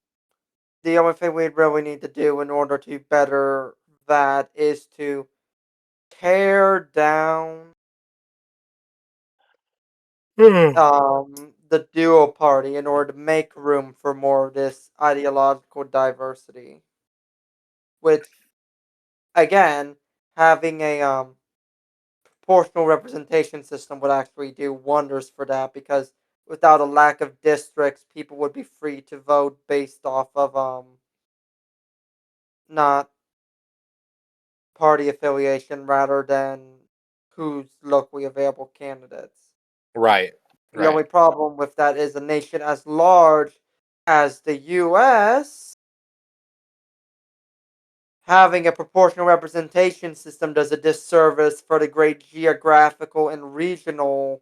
the only thing we really need to do in order to better that is to tear Hmm. down the dual party in order to make room for more of this ideological diversity. Which, again, having a proportional representation system would actually do wonders for that because without a lack of districts, people would be free to vote based off of not party affiliation rather than who's locally available candidates. Right. The only Right. problem with that is a nation as large as the US having a proportional representation system does a disservice for the great geographical and regional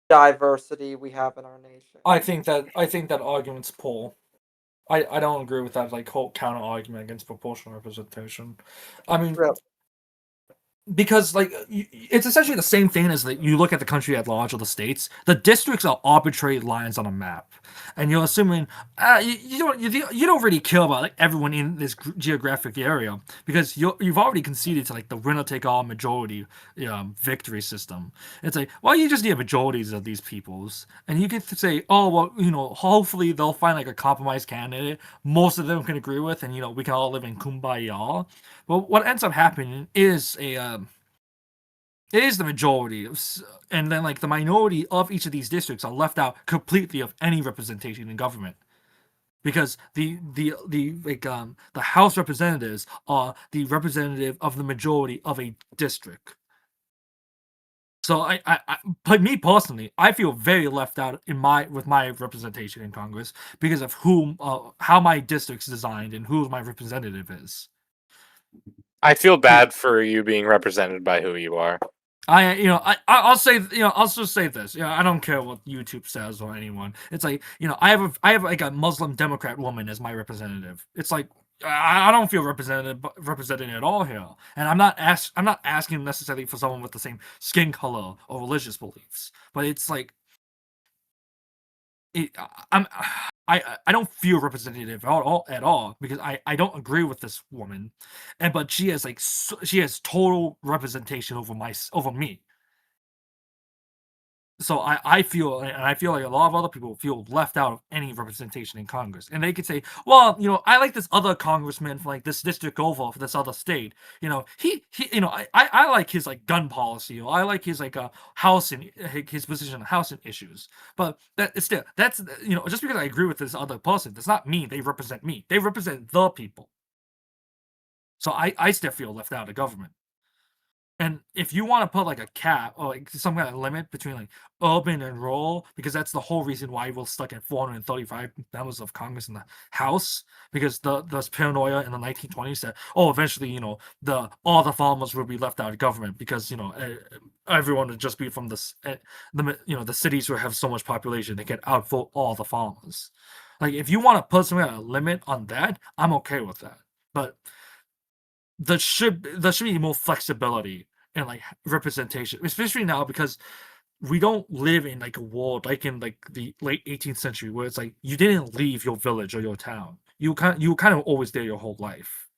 diversity we have in our nation. I think that argument's poor. I don't agree with that like whole counter argument against proportional representation. I mean, Really. because like it's essentially the same thing as you look at the country at large or the states. The districts are arbitrary lines on a map, and you're assuming you don't really care about like everyone in this geographic area because you've already conceded to like the winner take all majority victory system. It's like, well, you just need majorities of these peoples, and you get to say, oh well, hopefully they'll find like a compromise candidate most of them can agree with, and we can all live in kumbaya. Well, what ends up happening is it is the majority, and then like the minority of each of these districts are left out completely of any representation in government because the House representatives are the representative of the majority of a district. So like me personally, I feel very left out with my representation in Congress because of how my district's designed and who my representative is. I feel bad for you being represented by who you are. I'll say, I'll just say this. I don't care what YouTube says or anyone. It's like, I have like a Muslim Democrat woman as my representative. It's like, I don't feel represented at all here. And I'm not asking necessarily for someone with the same skin color or religious beliefs. But it's like, it, I'm, I don't feel representative at all because I don't agree with this woman, but she has like she has total representation over me. So I feel like a lot of other people feel left out of any representation in Congress, and they could say, well, I like this other congressman from like this district over for this other state. He I like his like gun policy, or I like his like house and his position on housing issues. But that's just because I agree with this other person does not mean they represent me. They represent the people. So I still feel left out of government. And if you want to put like a cap or like some kind of limit between like urban and rural, because that's the whole reason why we're stuck at 435 members of Congress in the House, because there's paranoia in the 1920s that eventually the all the farmers will be left out of government because everyone would just be from the cities who have so much population they can outvote all the farmers. Like if you want to put some kind of limit on that, I'm okay with that, but there should be more flexibility and like representation, especially now because we don't live in like a world like in like the late 18th century where it's like you didn't leave your village or your town. You kind of always there your whole life,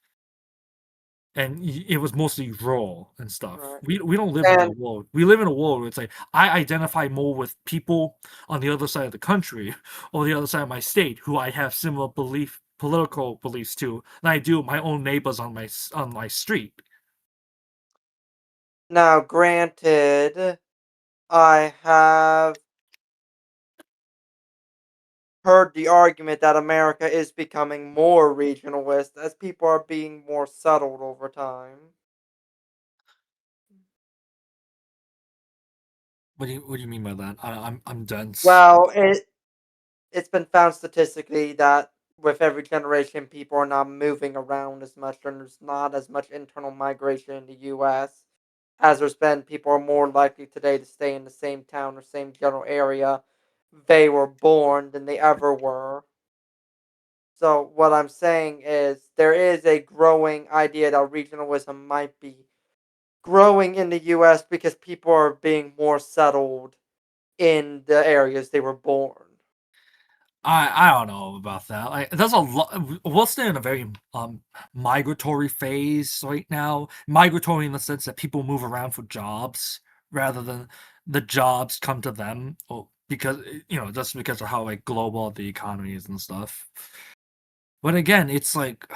and it was mostly rural and stuff. Right. We don't live in that And world. We live in a world where it's like I identify more with people on the other side of the country or the other side of my state who I have similar political beliefs to than I do my own neighbors on my street. now, granted, I have heard the argument that America is becoming more regionalist as people are being more settled over time. What do you mean by that? I'm dense. Well, it's been found statistically that with every generation, people are not moving around as much, and there's not as much internal migration in the U.S. as there's been. People are more likely today to stay in the same town or same general area they were born than they ever were. So what I'm saying is there is a growing idea that regionalism might be growing in the U.S. because people are being more settled in the areas they were born. I don't know about that. Like, there's a lot. We're still in a very migratory phase right now. Migratory in the sense that people move around for jobs rather than the jobs come to them, or because just because of how like global the economy is and stuff. But again, it's like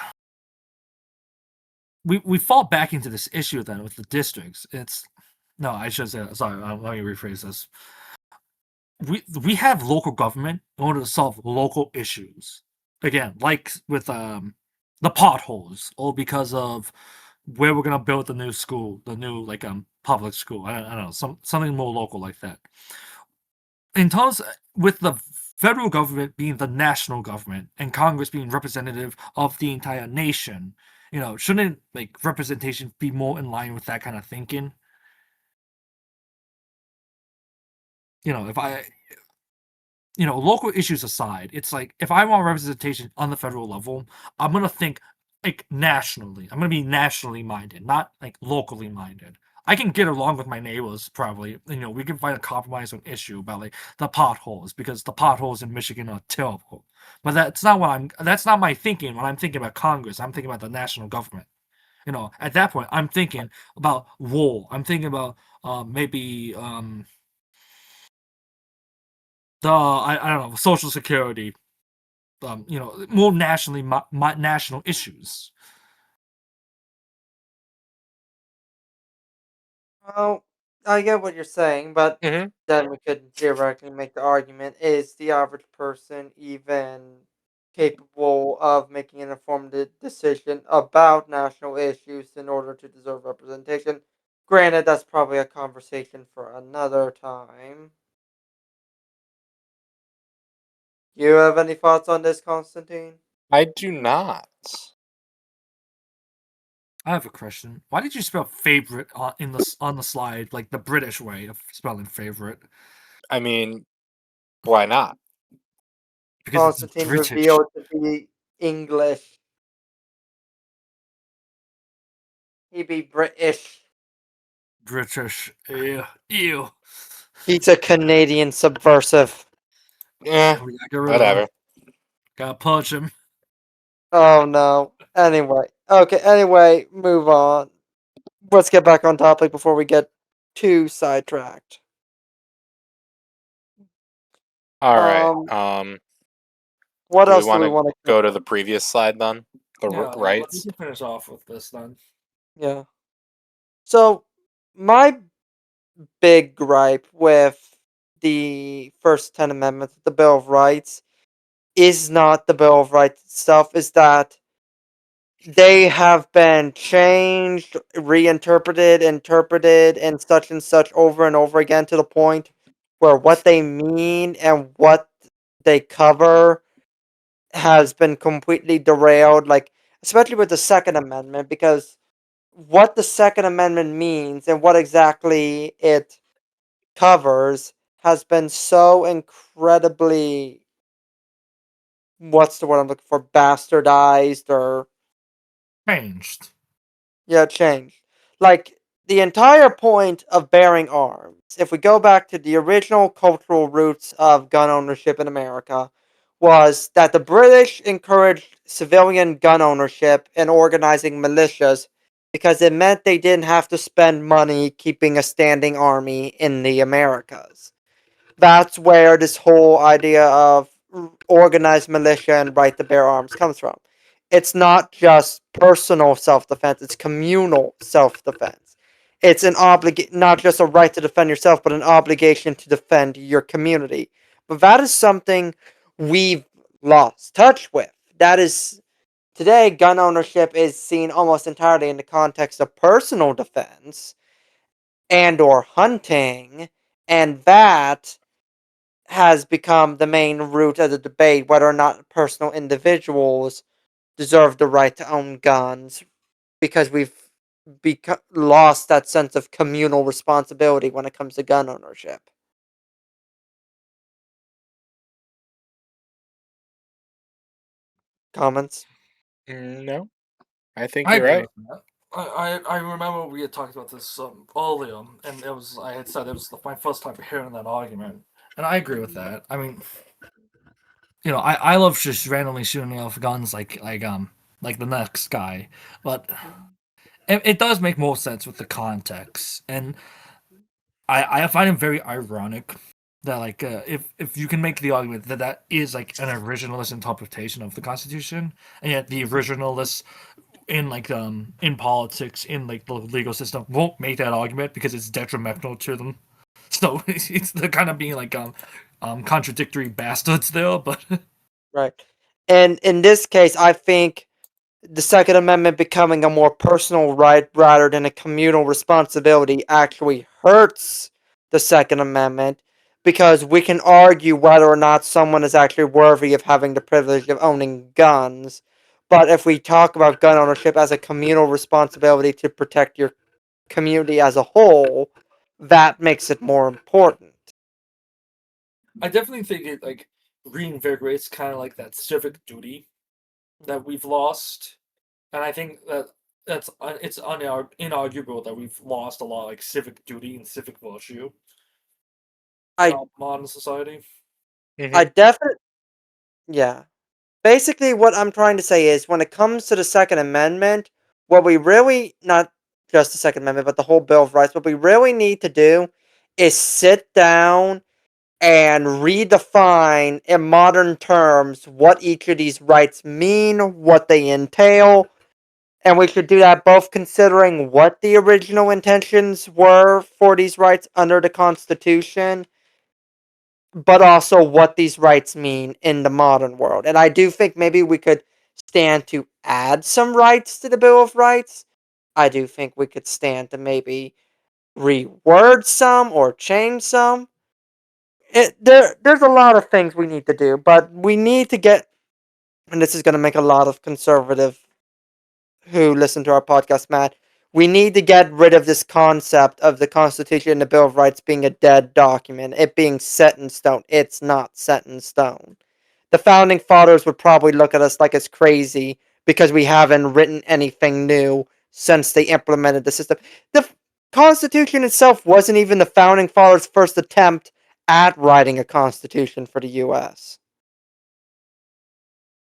we fall back into this issue then with the districts. It's no, I should say sorry. Let me rephrase this. We have local government in order to solve local issues. Again, like with the potholes, or because of where we're gonna build the new school, the new like public school. I don't know, something more local like that. In terms with the federal government being the national government and Congress being representative of the entire nation, shouldn't like representation be more in line with that kind of thinking? If I local issues aside, it's like if I want representation on the federal level, I'm gonna think like nationally. I'm gonna be nationally minded, not like locally minded. I can get along with my neighbors probably. We can find a compromise on issue about like the potholes because the potholes in Michigan are terrible. But that's not my thinking when I'm thinking about Congress. I'm thinking about the national government. At that point, I'm thinking about war. I'm thinking about maybe the I don't know, Social Security, more nationally national issues. Well, I get what you're saying, but Hmm. then we could theoretically make the argument, is the average person even capable of making an informed decision about national issues in order to deserve representation? Granted, that's probably a conversation for another time. You have any thoughts on this, Constantine? I do not. I have a question. Why did you spell favorite on the slide like the British way of spelling favorite? I mean, why not? Because it's Constantine British. revealed to be English. He be British. British. Ew. Ew. He's a Canadian subversive. Yeah, We gotta get rid of him. whatever. Gotta punch him. Oh no. Anyway. Okay, anyway, move on. Let's get back on topic before we get too sidetracked. All right. Um, what Do we else do want we to want to go to cover? the previous slide then? The Yeah, you rights. can finish off with this then. Yeah. So, my big gripe with the first 10 amendments, the Bill of Rights, is not the Bill of Rights itself, is that they have been changed, reinterpreted, interpreted, and such over and over again to the point where what they mean and what they cover has been completely derailed. Like, especially with the Second Amendment, because what the Second Amendment means and what exactly it covers has been so incredibly, what's the word I'm looking for, bastardized or Changed. yeah, changed. Like the entire point of bearing arms, if we go back to the original cultural roots of gun ownership in America, was that the British encouraged civilian gun ownership and organizing militias because it meant they didn't have to spend money keeping a standing army in the Americas. That's where this whole idea of organized militia and right to bear arms comes from. It's not just personal self defense, it's communal self defense. It's an not just a right to defend yourself, but an obligation to defend your community. But that is something we've lost touch with. That is, today, gun ownership is seen almost entirely in the context of personal defense and or hunting, and that has become the main root of the debate whether or not personal individuals deserve the right to own guns, because we've lost that sense of communal responsibility when it comes to gun ownership. Comments? No, I think I you're agree right. with that. I remember we had talked about this earlier, and it was I had said it was my first time hearing that argument, and I agree with that. I mean, I love just randomly shooting off guns like the next guy, but it does make more sense with the context, and I find it very ironic that if you can make the argument that that is like an originalist interpretation of the Constitution, and yet the originalists in politics in like the legal system won't make that argument because it's detrimental to them. So they're kind of being contradictory bastards there, but Right. And in this case, I think the Second Amendment becoming a more personal right rather than a communal responsibility actually hurts the Second Amendment, because we can argue whether or not someone is actually worthy of having the privilege of owning guns. But if we talk about gun ownership as a communal responsibility to protect your community as a whole, that makes it more important. I definitely think it reinvigorates kind of like that civic duty that we've lost, and I think that it's inarguable that we've lost a lot of like civic duty and civic virtue in I our modern society. I Hmm. definitely, yeah. Basically, what I'm trying to say is when it comes to the Second Amendment, what we really, not just the Second Amendment, but the whole Bill of Rights, what we really need to do is sit down and redefine in modern terms what each of these rights mean, what they entail, and we should do that both considering what the original intentions were for these rights under the Constitution, but also what these rights mean in the modern world. And I do think maybe we could stand to add some rights to the Bill of Rights. I do think we could stand to maybe reword some or change some. There's a lot of things we need to do, but we need to get, and this is going to make a lot of conservative who listen to our podcast mad. We need to get rid of this concept of the Constitution and the Bill of Rights being a dead document, it being set in stone. It's not set in stone. The founding fathers would probably look at us like it's crazy because we haven't written anything new since they implemented the system. The Constitution itself wasn't even the founding fathers' first attempt at writing a constitution for the US.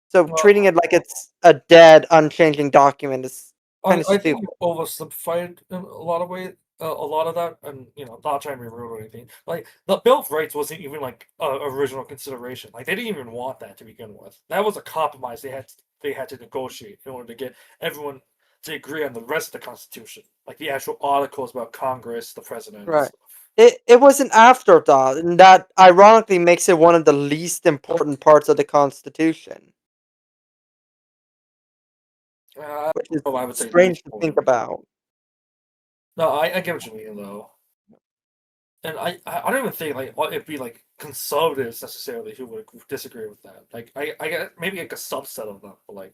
So treating Well, it like it's a dead, unchanging document is kind of I think stupid. we've oversimplified in a lot of way, a lot of that, and not trying to be rude or anything. Like the Bill of Rights wasn't even like a original consideration. Like they didn't even want that to begin with. That was a compromise they had to negotiate in order to get everyone to agree on the rest of the Constitution, like the actual articles about Congress, the president, and Right. stuff. It was an afterthought, and that ironically makes it one of the least important parts of the Constitution, I which is don't know if I would say least strange to think important. about. No, I get what you mean though. And I don't even think like it'd be like conservatives necessarily who would disagree with that. Like I get maybe like a subset of them, but like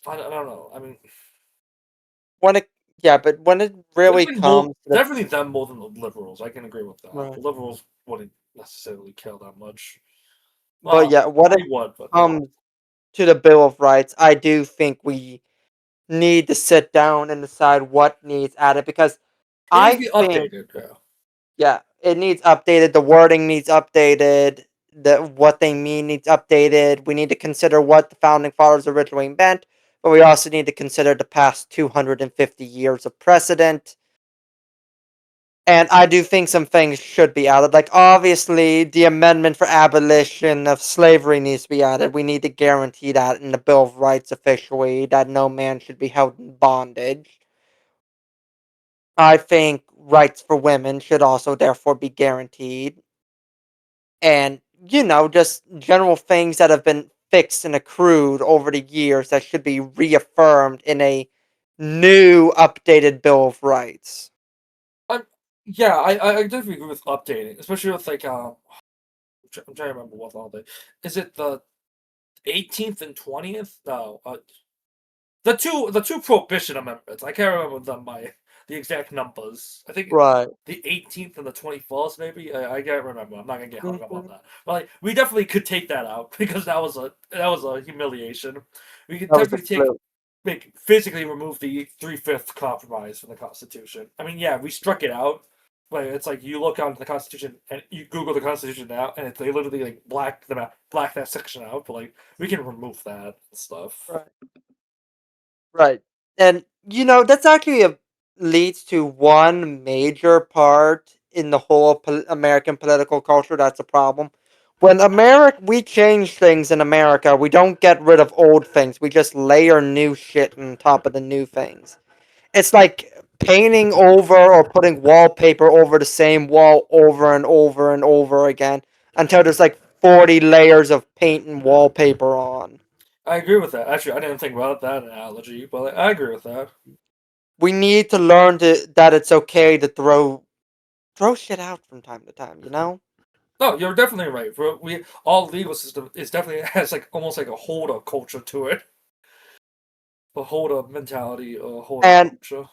I don't know. I mean, When it, yeah, but when it really comes to the, definitely them more than the liberals. I can agree with that. The right. liberals wouldn't necessarily care that much. But yeah, when They it would, but not. comes to the Bill of Rights, I do think we need to sit down and decide what needs added, because It needs to I be think, updated. Yeah. yeah, it needs updated. The wording needs updated. The what they mean needs updated. We need to consider what the founding fathers originally meant, but we also need to consider the past 250 years of precedent. And I do think some things should be added. Like, obviously, the amendment for abolition of slavery needs to be added. We need to guarantee that in the Bill of Rights officially, that no man should be held in bondage. I think rights for women should also therefore be guaranteed. and just general things that have been fixed and accrued over the years that should be reaffirmed in a new updated Bill of Rights. I'm yeah, I definitely agree with updating, especially with like I'm trying to remember what law they is it the 18th and 20th? No, the two prohibition amendments. I can't remember them by the exact numbers. I think Right. the 18th and the 21st, maybe. I can't remember. I'm not gonna get hung up on Mhm. that. But like, we definitely could take that out because that was a humiliation. We could That was a definitely fluke. physically remove the 3/5 compromise from the Constitution. I mean, yeah, we struck it out. But it's like you look onto the Constitution and you Google the Constitution now, and they literally like black that section out. But like, we can remove that and stuff. Right. Right. And that's actually leads to one major part in the whole American political culture that's a problem. When we change things in America, we don't get rid of old things. We just layer new shit on top of the new things. It's like painting over or putting wallpaper over the same wall over and over and over again until there's like 40 layers of paint and wallpaper on. I agree with that. Actually, I didn't think about that analogy, but I agree with that. We need to learn that it's okay to throw shit out from time to time. No, you're definitely right. We all legal system is definitely has like almost like a holder culture to it, a holder mentality, a holder And culture.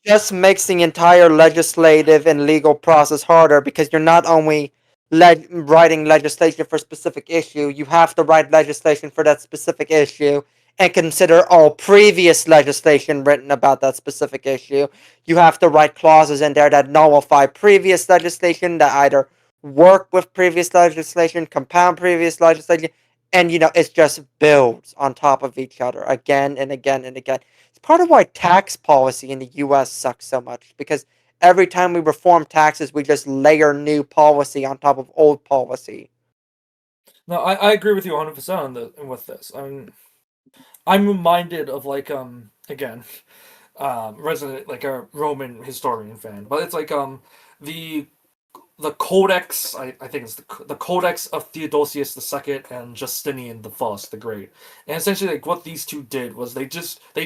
just makes the entire legislative and legal process harder because you're not only writing legislation for a specific issue, you have to write legislation for that specific issue and consider all previous legislation written about that specific issue. You have to write clauses in there that nullify previous legislation that either work with previous legislation, compound previous legislation, and it's just builds on top of each other again and again and again. It's part of why tax policy in the US sucks so much because every time we reform taxes, we just layer new policy on top of old policy. No, I agree with you 100% with this. I'm reminded of like again resident like a Roman historian fan, but it's like the the Codex. I think it's the Codex of Theodosius II and Justinian the First, the Great. And essentially, like what these two did was they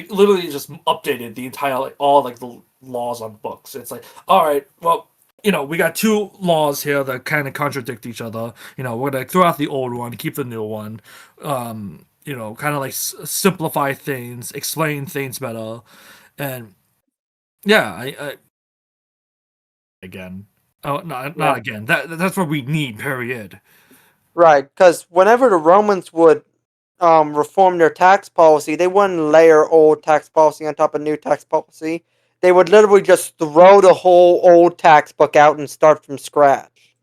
literally just updated the entire like all like the laws on books. It's like, all right, well, we got two laws here that kind of contradict each other. We're gonna throw out the old one, keep the new one. Kind of like simplify things, explain things better, and yeah, I again. Oh, no, Yeah. not again. That's what we need. Period. Right, because whenever the Romans would reform their tax policy, they wouldn't layer old tax policy on top of new tax policy. They would literally just throw the whole old tax book out and start from scratch.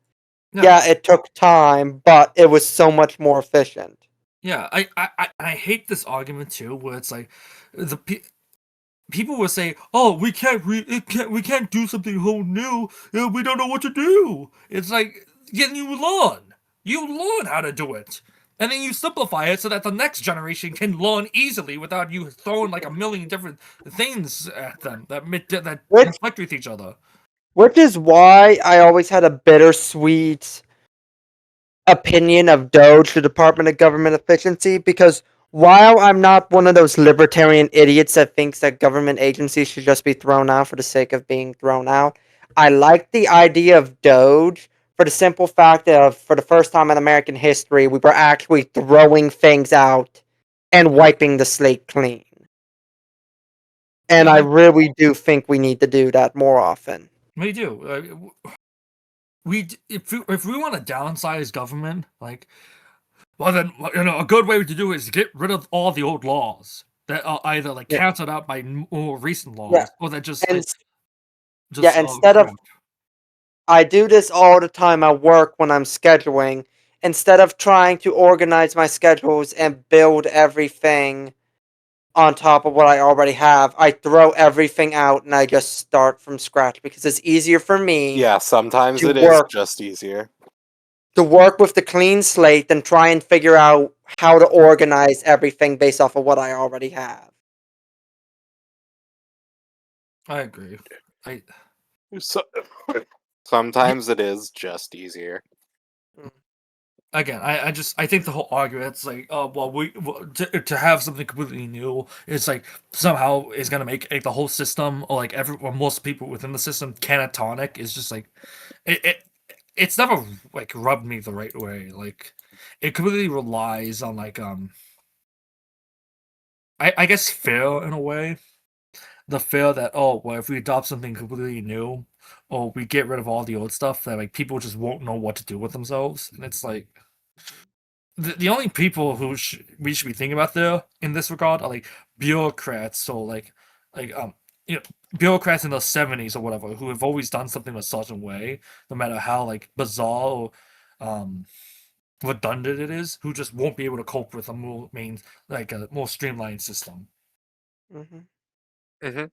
Yeah, Yeah, it took time, but it was so much more efficient. yeah. I hate this argument too, where it's like people will say, "Oh, we can't do something whole new. We don't know what to do." It's like, yeah, you learn how to do it, and then you simplify it so that the next generation can learn easily without you throwing like a million different things at them that Which conflict with each other. Which is why I always had a bittersweet opinion of Doge, the Department of Government Efficiency, because while I'm not one of those libertarian idiots that thinks that government agencies should just be thrown out for the sake of being thrown out, I like the idea of Doge for the simple fact of, for the first time in American history, we were actually throwing things out and wiping the slate clean. And Yeah, I really do think we need to do that more often. we do. If we want to downsize government, like, well, then a good way to do it is to get rid of all the old laws that are either like Yeah. canceled out by more recent Yeah. laws, or that just And just yeah, instead of crap. I do this all the time at work when I'm scheduling. Instead of trying to organize my schedules and build everything on top of what I already have, I throw everything out and I just start from scratch because it's easier for me Yeah, sometimes to it is work just easier. with the clean slate than try and figure out how to organize everything based off of what I already have. I agree. I So, yeah, sometimes it is just easier. Mm. again, I think the whole argument, it's like, oh well, to have something completely new, it's like somehow is gonna make like the whole system, or like or most people within the system catatonic. Is just like it it's never like rubbed me the right way. Like it completely relies on like I guess fear in a way. The fear that, oh well, if we adopt something completely new, or we get rid of all the old stuff, that like people just won't know what to do with themselves. And it's like the only people who we should be thinking about there in this regard are like bureaucrats. So like you know, bureaucrats in the 70s or whatever, who have always done something a certain way, no matter how like bizarre or um redundant it is, who just won't be able to cope with a more streamlined system. Hmm. Hmm.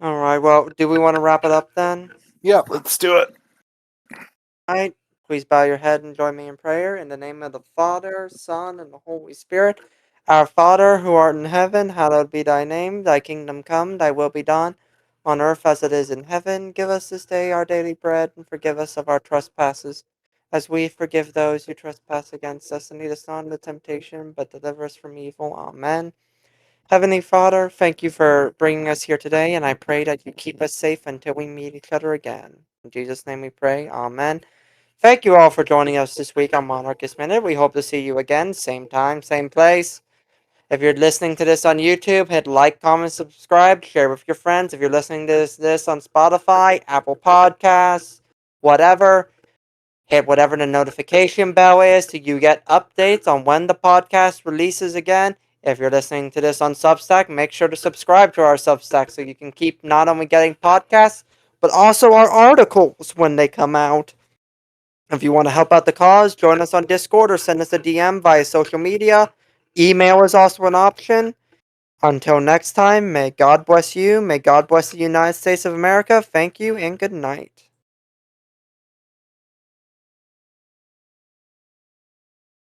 All right. Well, do we want to wrap it up then? Yeah, let's do it. All right. Please bow your head and join me in prayer. In the name of the Father, Son, and the Holy Spirit. Our Father, who art in heaven, hallowed be thy name. Thy kingdom come, thy will be done, on earth as it is in heaven. Give us this day our daily bread, and forgive us of our trespasses, as we forgive those who trespass against us. And lead us not into temptation, but deliver us from evil. Amen. Heavenly Father, thank you for bringing us here today, and I pray that you keep us safe until we meet each other again. In Jesus' name we pray. Amen. Thank you all for joining us this week on Monarchist Minute. We hope to see you again, same time, same place. If you're listening to this on YouTube, hit like, comment, subscribe, share with your friends. If you're listening to this on Spotify, Apple Podcasts, whatever, hit whatever the notification bell is so you get updates on when the podcast releases again. If you're listening to this on Substack, make sure to subscribe to our Substack so you can keep not only getting podcasts, but also our articles when they come out. If you want to help out the cause, join us on Discord or send us a DM via social media. Email is also an option. Until next time, may God bless you. May God bless the United States of America. Thank you and good night.